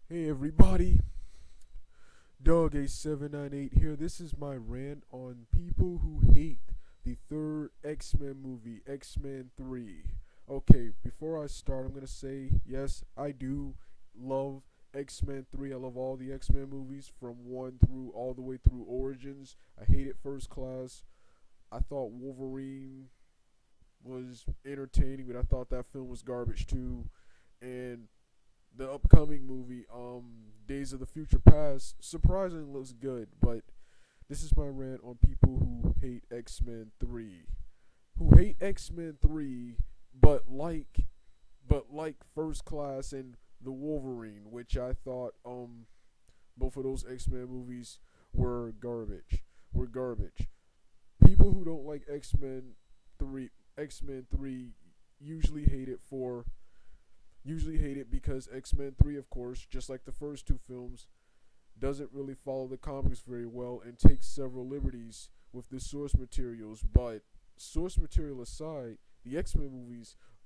Hey everybody, Doug8798 here. This is my rant on people who hate the third X-Men movie, X-Men 3. Okay, before I start, I'm going to say, yes, I do love X-Men 3. I love all the X-Men movies from 1 through all the way through Origins. I hated First Class. I thought Wolverine was entertaining, but I thought that film was garbage too. And the upcoming movie, Days of the Future Past, surprisingly looks good. But this is my rant on people who hate X Men 3, who hate X Men 3, but like First Class and the Wolverine, which I thought both of those X Men movies were garbage. Were garbage. People who don't like X Men 3 usually hate it for usually hate it because X-Men 3, of course, just like the first two films, doesn't really follow the comics very well and takes several liberties with the source materials. But source material aside,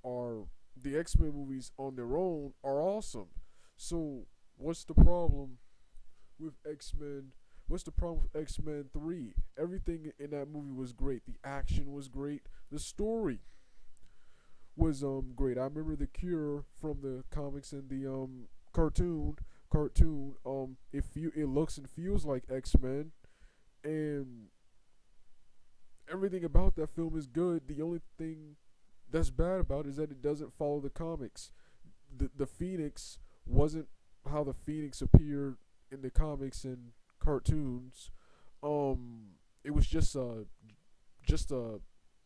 are the X-Men movies on their own are awesome. So what's the problem with X-Men? What's the problem with X-Men 3? Everything in that movie was great. The action was great. The story was great. I remember the Cure from the comics and the cartoon. It looks and feels like X Men, and everything about that film is good. The only thing that's bad about it is that it doesn't follow the comics. The Phoenix wasn't how the Phoenix appeared in the comics and cartoons. It was just a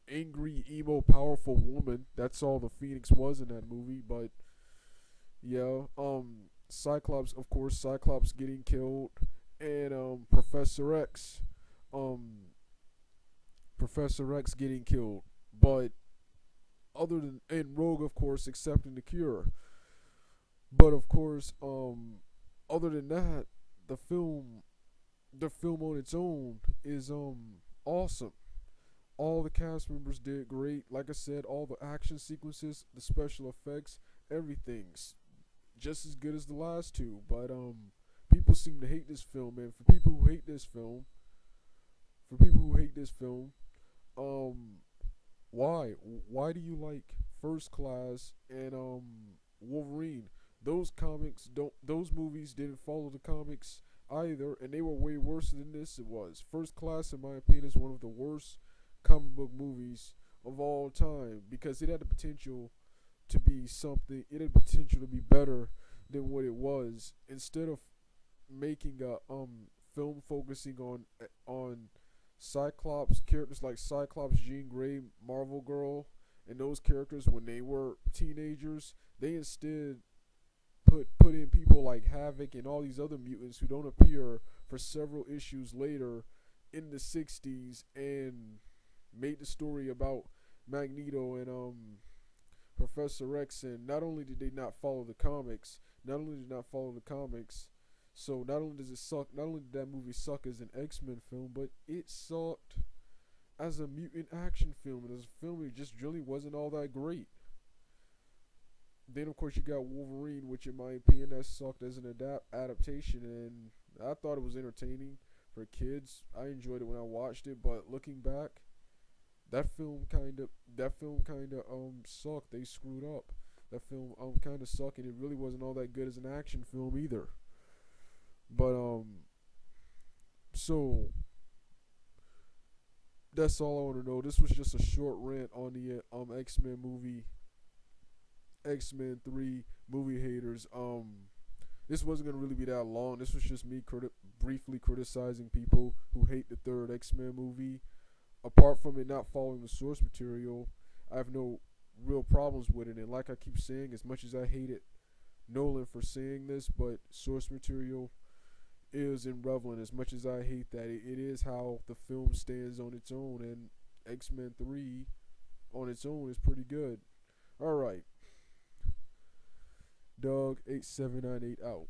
angry, emo, powerful woman. That's all the Phoenix was in that movie. But yeah, Cyclops, of course, Cyclops getting killed, and um, Professor X getting killed. But other than and Rogue, of course, accepting the cure. But of course, other than that, the film, the film on its own is awesome. All the cast members did great. Like I said, all the action sequences, the special effects, everything's just as good as the last two. But people seem to hate this film, and for people who hate this film, um, why? Why do you like First Class and Wolverine? Those movies didn't follow the comics either, and they were way worse than this. It was First Class, in my opinion, is one of the worst comic book movies of all time because it had the potential to be something. It had potential to be better than what it was. Instead of making a film focusing on Cyclops, characters like Cyclops, Jean Grey, Marvel Girl, and those characters when they were teenagers, they instead put in people like Havoc and all these other mutants who don't appear for several issues later in the 60s, and made the story about Magneto and Professor X. And not only did they not follow the comics, so not only does it suck, not only did that movie suck as an X-Men film, but it sucked as a mutant action film. And as a film, it just really wasn't all that great. Then of course you got Wolverine, which in my opinion that sucked as an adaptation, and I thought it was entertaining for kids. I enjoyed it when I watched it, but looking back, that film kind of sucked. They screwed up. That film kind of sucked, and it really wasn't all that good as an action film either. But so that's all I want to know. This was just a short rant on the X Men 3 movie haters. This wasn't gonna really be that long. This was just me briefly criticizing people who hate the third X Men movie. Apart from it not following the source material, I have no real problems with it. And like I keep saying, as much as I hated Nolan for saying this, but source material is irrelevant. As much as I hate that, it is how the film stands on its own, and X Men 3 on its own is pretty good. Alright, Doug8798 out.